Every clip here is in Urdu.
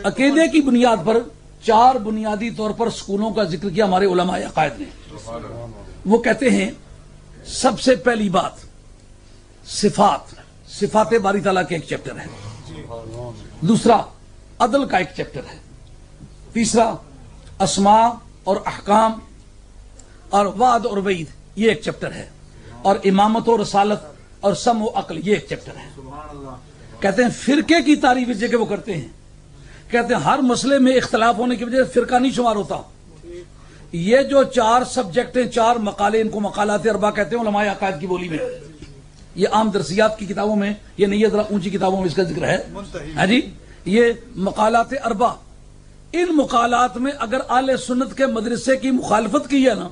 عقیدے کی بنیاد پر 4 بنیادی طور پر سکولوں کا ذکر کیا ہمارے علماء عقائد نے. وہ کہتے ہیں سب سے پہلی بات صفات باری تعالیٰ کا ایک چیپٹر ہے. دوسرا عدل کا ایک چیپٹر ہے. تیسرا اسماء اور احکام اور وعد اور وعید یہ ایک چیپٹر ہے. اور امامت و رسالت اور سمع و عقل یہ ایک چیپٹر ہے. کہتے ہیں فرقے کی تعریف اس جگہ وہ کرتے ہیں. کہتے ہیں ہر مسئلے میں اختلاف ہونے کی وجہ سے فرقہ نہیں شمار ہوتا. یہ جو 4 سبجیکٹ ہیں 4 مقالے ان کو مقالات اربع کہتے ہیں علماء عقائد کی بولی میں. یہ عام درسیات کی کتابوں میں یہ نہیں ہے, ذرا اونچی کتابوں میں اس کا ذکر ہے. ہاں جی, یہ مقالات اربع. ان مقالات میں اگر اہل سنت کے مدرسے کی مخالفت کی ہے نا,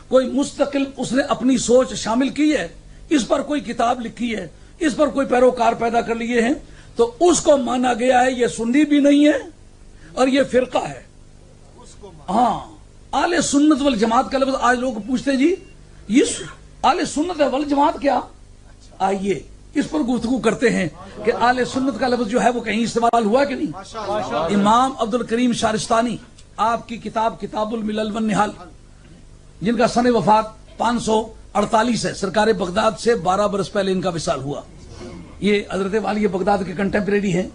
کوئی مستقل اس نے اپنی سوچ شامل کی ہے, اس پر کوئی کتاب لکھی ہے, اس پر کوئی پیروکار پیدا کر لیے ہیں, تو اس کو مانا گیا ہے یہ سنی بھی نہیں ہے اور یہ فرقہ ہے. ہاں, اہل سنت والجماعت کا لفظ آج لوگ پوچھتے جی یہ اہل سنت والجماعت کیا؟ آئیے اس پر گفتگو کرتے ہیں کہ اہل سنت کا لفظ جو ہے وہ کہیں استعمال ہوا کہ نہیں. امام عبد الکریم شارستانی آپ کی کتاب کتاب الملل والنحال جن کا سن وفات 548 ہے, سرکار بغداد سے 12 برس پہلے ان کا وصال ہوا. یہ حضرت والی بغداد کے کنٹمپریری ہیں,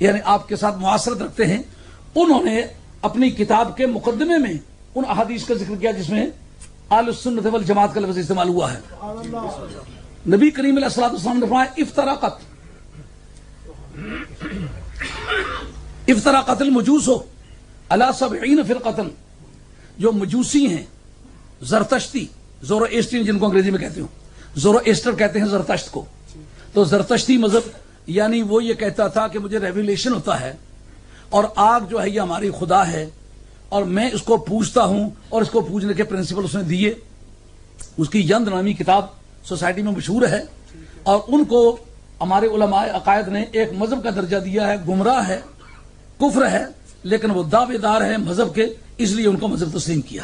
یعنی آپ کے ساتھ معاصرت رکھتے ہیں. انہوں نے اپنی کتاب کے مقدمے میں ان احادیث کا ذکر کیا جس میں اہل السنت والجماعت کا لفظ استعمال ہوا ہے. نبی کریم علیہ الصلوۃ والسلام نے فرمایا افترقت المجوس علی 70 فرقۃ. جو مجوسی ہیں زرتشتی, زورو-ایسٹر جن کو انگریزی میں کہتے ہوں, زورو-ایسٹر کہتے ہیں زرتشت کو. تو زرتشتی مذہب یعنی وہ یہ کہتا تھا کہ مجھے ریویلیشن ہوتا ہے اور آگ جو ہے یہ ہماری خدا ہے اور میں اس کو پوجتا ہوں, اور اس کو پوجنے کے پرنسپل اس نے دیے. اس کی یند نامی کتاب سوسائٹی میں مشہور ہے, اور ان کو ہمارے علماء عقائد نے ایک مذہب کا درجہ دیا ہے. گمراہ ہے, کفر ہے, لیکن وہ دعوے دار ہیں مذہب کے, اس لیے ان کو مذہب تسلیم کیا.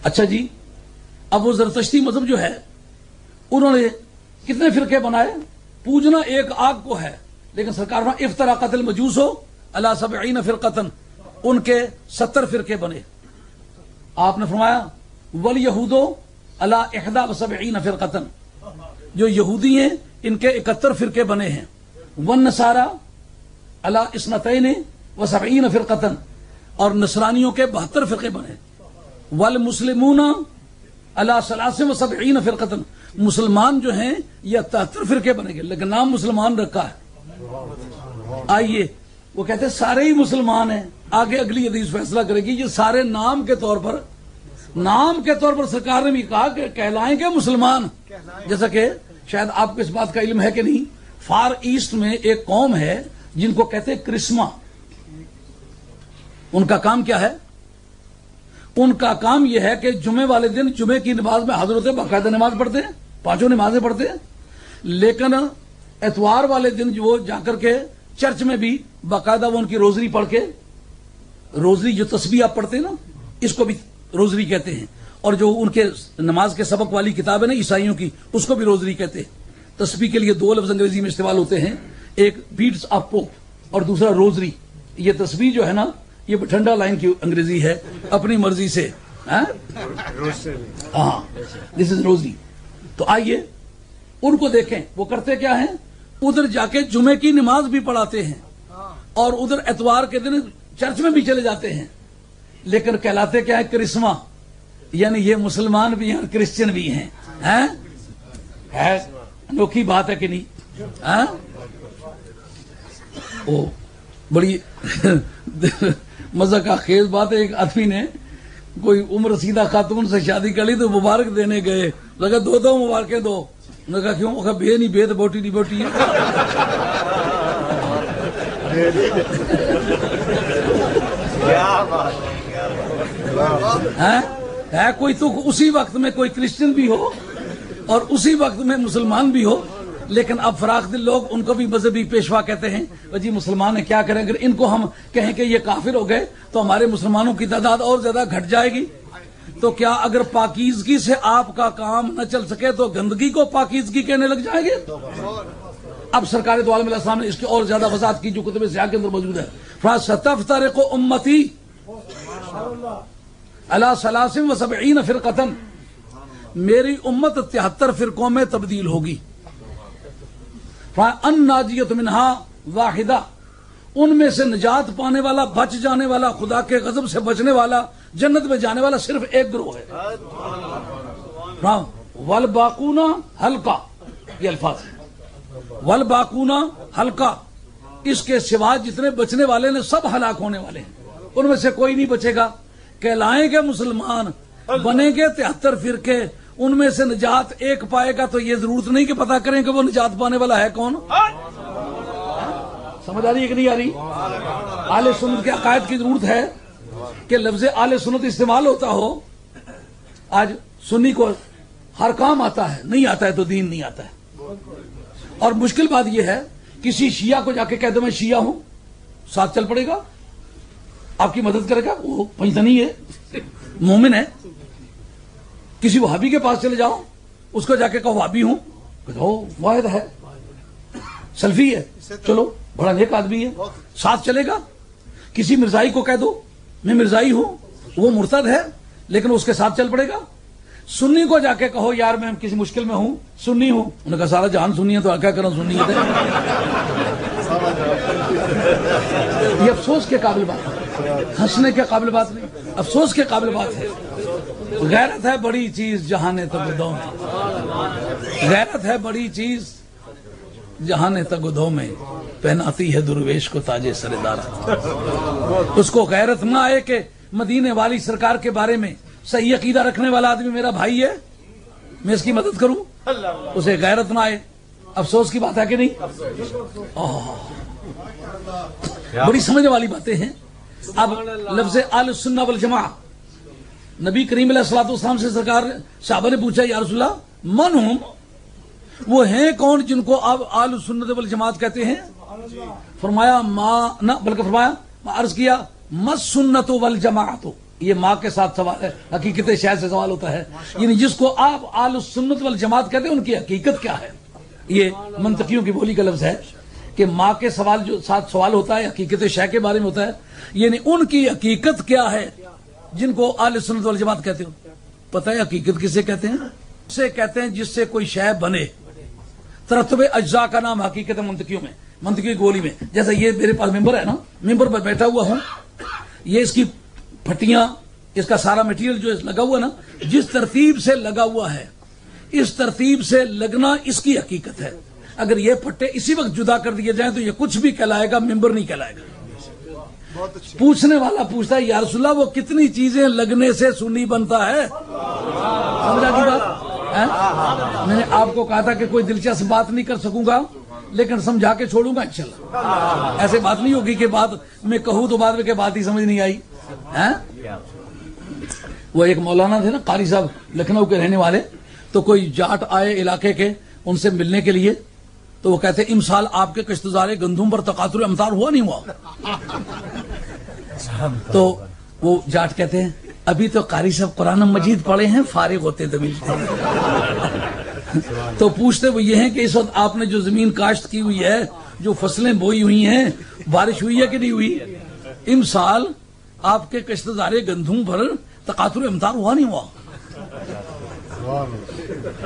اچھا جی, اب وہ زرتشتی مذہب جو ہے انہوں نے کتنے فرقے بنائے؟ پوجنا ایک آگ کو ہے, لیکن سرکار نے افترقت المجوس علی 70 فرقۃ, ان کے 70 فرقے بنے. آپ نے فرمایا والیہود علی 71 فرقۃ, جو یہودی ہیں ان کے 71 فرقے بنے ہیں. والنصارى علی 72 فرقۃ, اور نصرانیوں کے 72 فرقے بنے. والمسلمون علی 73 فرقۃ, مسلمان جو ہیں یہ 73 فرقے بنے گے, لیکن نام مسلمان رکھا ہے. آئیے, وہ کہتے ہیں سارے ہی مسلمان ہیں. آگے اگلی حدیث فیصلہ کرے گی. یہ سارے نام کے طور پر سرکار نے بھی کہا کہ کہلائیں گے مسلمان. جیسا کہ شاید آپ کو اس بات کا علم ہے کہ نہیں, فار ایسٹ میں ایک قوم ہے جن کو کہتے ہیں کرسما. ان کا کام کیا ہے؟ ان کا کام یہ ہے کہ جمعے والے دن جمعے کی نماز میں حاضر ہوتے, باقاعدہ نماز پڑھتے ہیں, 5 نمازیں پڑھتے ہیں, لیکن اتوار والے دن جو وہ جا کر کے چرچ میں بھی باقاعدہ وہ ان کی روزری پڑھ کے, روزری جو تسبیح آپ پڑھتے ہیں نا اس کو بھی روزری کہتے ہیں, اور جو ان کے نماز کے سبق والی کتاب ہے نا عیسائیوں کی اس کو بھی روزری کہتے ہیں. تسبیح کے لیے 2 لفظ انگریزی میں استعمال ہوتے ہیں, ایک بیٹس آف پوپ اور دوسرا روزری. یہ تسبیح جو ہے نا یہ بٹھنڈا لائن کی انگریزی ہے, اپنی مرضی سے. ہاں, دس از روزری. تو آئیے ان کو دیکھیں وہ کرتے کیا ہیں, ادھر جا کے جمعے کی نماز بھی پڑھاتے ہیں اور ادھر اتوار کے دن چرچ میں بھی چلے جاتے ہیں, لیکن کہلاتے کیا ہے؟ کرسما. یعنی یہ مسلمان بھی ہیں کرسچن بھی ہیں. ہے انوکھی بات ہے کہ نہیں؟ او بڑی مزہ کا خیز بات ہے. ایک آدمی نے کوئی عمر رسیدہ خاتون سے شادی کر لی تو مبارک دینے گئے, لگا 2 مبارکیں دو. نے کہا کیوں؟ کہا بے نہیں بے تو بوٹی نہیں بوٹی ہے. کوئی تو اسی وقت میں کوئی کرسچن بھی ہو اور اسی وقت میں مسلمان بھی ہو, لیکن اب فراخ دل لوگ ان کو بھی مذہبی پیشوا کہتے ہیں. جی مسلمان ہیں کیا کریں, اگر ان کو ہم کہیں کہ یہ کافر ہو گئے تو ہمارے مسلمانوں کی تعداد اور زیادہ گھٹ جائے گی. تو کیا اگر پاکیزگی سے آپ کا کام نہ چل سکے تو گندگی کو پاکیزگی کہنے لگ جائیں گے؟ اب سرکار دو عالم علیہ السلام نے اس کی اور زیادہ وضاحت کی جو کتب سیاہ کے اندر موجود ہے. فَسَتَفْتَرِقُ أُمَّتِي عَلَىٰ 73 فِرْقَةً، میری امت 73 فرقوں میں تبدیل ہوگی. الناجیۃ منہا واحدہ، ان میں سے نجات پانے والا، بچ جانے والا، خدا کے غضب سے بچنے والا، جنت میں جانے والا صرف ایک گروہ ہے. والباقون حلقہ، یہ الفاظ ہیں. والباقون حلقہ، اس کے سوا جتنے بچنے والے نے سب ہلاک ہونے والے ہیں، ان میں سے کوئی نہیں بچے گا. کہلائیں گے مسلمان، بنیں گے 73 فرقے، ان میں سے نجات ایک پائے گا. تو یہ ضرورت نہیں کہ پتا کریں کہ وہ نجات پانے والا ہے کون. سمجھ آ رہی ہے کہ نہیں آ رہی؟ اہل سنت کے عقائد کی ضرورت ہے کہ لفظ اہل سنت استعمال ہوتا ہو. آج سنی کو ہر کام آتا ہے، نہیں آتا ہے تو دین نہیں آتا ہے. اور مشکل بات یہ ہے، کسی شیعہ کو جا کے کہہ دو میں شیعہ ہوں، ساتھ چل پڑے گا، آپ کی مدد کرے گا، وہ پنجتنی ہے، مومن ہے. کسی وہابی کے پاس چلے جاؤ، اس کو جا کے کہو وہابی ہوں، واحد ہے، سلفی ہے، چلو بڑا نیک آدمی ہے، ساتھ چلے گا. کسی مرزائی کو کہہ دو میں مرزائی ہوں، وہ مرتد ہے لیکن اس کے ساتھ چل پڑے گا. سنی کو جا کے کہو یار میں کسی مشکل میں ہوں، سنی ہوں، انہوں نے کہا سارا جہان سنی ہے تو کیا کروں، سنیت ہے. یہ افسوس کے قابل بات ہے، ہنسنے کے قابل بات نہیں، افسوس کے قابل بات ہے. غیرت ہے بڑی چیز جہاں تگدوں میں، غیرت ہے بڑی چیز جہاں تگدوں میں، پہناتی ہے درویش کو تاج سردار. اس کو غیرت نہ آئے کہ مدینے والی سرکار کے بارے میں صحیح عقیدہ رکھنے والا آدمی میرا بھائی ہے، میں اس کی مدد کروں، اسے غیرت نہ آئے. افسوس کی بات ہے کہ نہیں؟ بڑی سمجھ والی باتیں ہیں. اب لفظ اہل سنہ والجماعہ، نبی کریم علیہ الصلوۃ والسلام سے سرکار صحابہ نے پوچھا یا رسول اللہ من ہم، وہ ہیں کون جن کو آپ اہل سنت والجماعت کہتے ہیں؟ فرمایا نہ بلکہ فرمایا عرض کیا مس سنت والجماعت. یہ ماں کے ساتھ سوال ہے، حقیقت شاید سے سوال ہوتا ہے. یعنی جس کو آپ اہل سنت والجماعت کہتے ہیں ان کی حقیقت کیا ہے؟ یہ منطقیوں کی بولی کا لفظ ہے کہ ماں کے سوال جو ساتھ سوال ہوتا ہے حقیقت شے کے بارے میں ہوتا ہے. یعنی ان کی حقیقت کیا ہے جن کو اہل سنت والجماعت کہتے ہو؟ پتہ ہے حقیقت کسے کہتے ہیں؟ اسے کہتے ہیں جس سے کوئی شے بنے. ترتب اجزاء کا نام حقیقت منطقیوں میں، منطقی گولی میں. جیسا یہ میرے پاس ممبر ہے نا، ممبر پر بیٹھا ہوا ہوں، یہ اس کی پھٹیاں، اس کا سارا میٹیریل جو لگا ہوا نا، جس ترتیب سے لگا ہوا ہے، اس ترتیب سے لگنا اس کی حقیقت ہے. اگر یہ پھٹے اسی وقت جدا کر دیے جائیں تو یہ کچھ بھی کہلائے گا، ممبر نہیں کہلائے گا. پوچھنے والا پوچھتا ہے یا رسول اللہ وہ کتنی چیزیں لگنے سے سنی بنتا ہے؟ سمجھا کی بات؟ میں نے آپ کو کہا تھا کہ کوئی دلچسپ بات نہیں کر سکوں گا لیکن سمجھا کے چھوڑوں گا انشاءاللہ. ایسے بات نہیں ہوگی کہ بات میں کہوں تو بعد میں کہ بات ہی سمجھ نہیں آئی. وہ ایک مولانا تھے نا، قاری صاحب، لکھنؤ کے رہنے والے. تو کوئی جاٹ آئے علاقے کے ان سے ملنے کے لیے، تو وہ کہتے امسال آپ کے کشتزار گندم پر تقاطر امطار ہوا نہیں ہوا؟ تو وہ جاٹ کہتے ہیں ابھی تو قاری صاحب قرآن مجید پڑھے ہیں، فارغ ہوتے تو ملتے. تو پوچھتے وہ یہ ہیں کہ اس وقت آپ نے جو زمین کاشت کی ہوئی ہے، جو فصلیں بوئی ہوئی ہیں، بارش ہوئی ہے کہ نہیں ہوئی؟ امسال آپ کے کشتزار گندم پر تقاطر امطار ہوا نہیں ہوا؟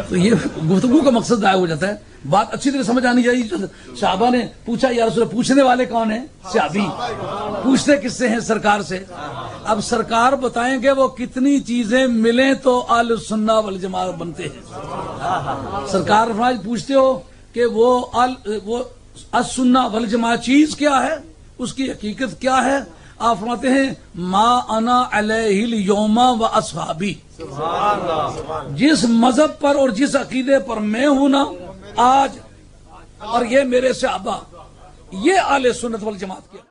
تو یہ گفتگو کا مقصد ضائع ہو جاتا ہے. بات اچھی طرح سمجھ آنی چاہیے. صحابہ نے پوچھا یا رسول اللہ، پوچھنے والے کون ہیں؟ صحابی. پوچھتے کس سے ہیں؟ سرکار سے. اب سرکار بتائیں گے وہ کتنی چیزیں ملیں تو اہل سنہ والجماعت بنتے ہیں. سرکار پوچھتے ہو کہ وہ السنہ والجماعت چیز کیا ہے، اس کی حقیقت کیا ہے؟ آپ فرماتے ہیں ما انا علیہ الیوم و اصحابی. جس مذہب پر اور جس عقیدے پر میں ہوں نا آج، اور یہ میرے صحابہ، یہ اہل سنت والجماعت کیا.